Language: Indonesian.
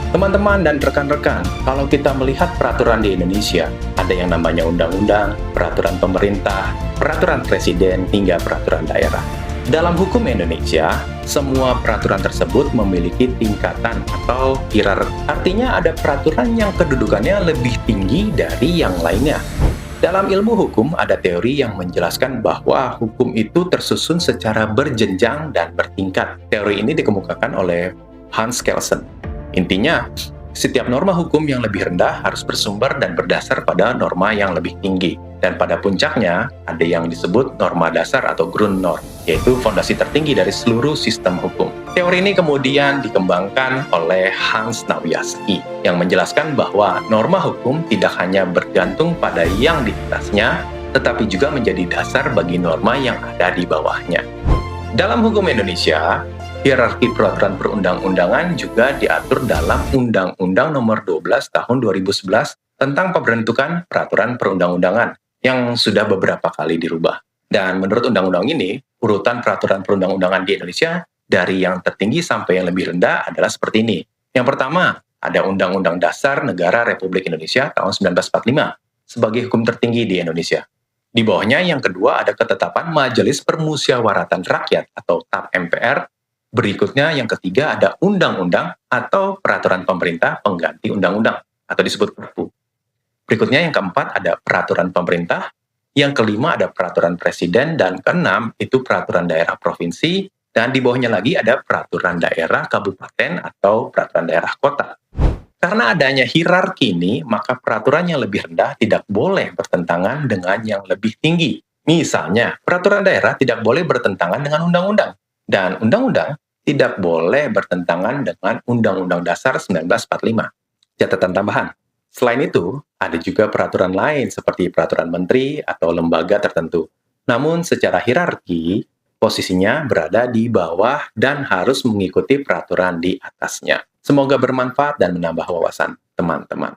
Teman-teman dan rekan-rekan, kalau kita melihat peraturan di Indonesia, ada yang namanya undang-undang, peraturan pemerintah, peraturan presiden, hingga peraturan daerah. Dalam hukum Indonesia, semua peraturan tersebut memiliki tingkatan atau hierarki. Artinya ada peraturan yang kedudukannya lebih tinggi dari yang lainnya. Dalam ilmu hukum, ada teori yang menjelaskan bahwa hukum itu tersusun secara berjenjang dan bertingkat. Teori ini dikemukakan oleh Hans Kelsen. Intinya, setiap norma hukum yang lebih rendah harus bersumber dan berdasar pada norma yang lebih tinggi. Dan pada puncaknya, ada yang disebut norma dasar atau Grundnorm, yaitu fondasi tertinggi dari seluruh sistem hukum. Teori ini kemudian dikembangkan oleh Hans Nawiaski, yang menjelaskan bahwa norma hukum tidak hanya bergantung pada yang di atasnya, tetapi juga menjadi dasar bagi norma yang ada di bawahnya. Dalam hukum Indonesia, hierarki peraturan perundang-undangan juga diatur dalam Undang-Undang Nomor 12 Tahun 2011 tentang pembentukan peraturan perundang-undangan yang sudah beberapa kali dirubah. Dan menurut undang-undang ini, urutan peraturan perundang-undangan di Indonesia dari yang tertinggi sampai yang lebih rendah adalah seperti ini. Yang pertama, ada Undang-Undang Dasar Negara Republik Indonesia tahun 1945 sebagai hukum tertinggi di Indonesia. Di bawahnya yang kedua ada ketetapan Majelis Permusyawaratan Rakyat atau TAP MPR. Berikutnya yang ketiga ada undang-undang atau peraturan pemerintah pengganti undang-undang atau disebut Perpu. Berikutnya yang keempat ada peraturan pemerintah, yang kelima ada peraturan presiden, dan keenam itu peraturan daerah provinsi, dan di bawahnya lagi ada peraturan daerah kabupaten atau peraturan daerah kota. Karena adanya hierarki ini, maka peraturan yang lebih rendah tidak boleh bertentangan dengan yang lebih tinggi. Misalnya, peraturan daerah tidak boleh bertentangan dengan undang-undang, dan undang-undang tidak boleh bertentangan dengan Undang-Undang Dasar 1945. Catatan tambahan, selain itu, ada juga peraturan lain seperti peraturan menteri atau lembaga tertentu. Namun secara hierarki, posisinya berada di bawah dan harus mengikuti peraturan di atasnya. Semoga bermanfaat dan menambah wawasan teman-teman.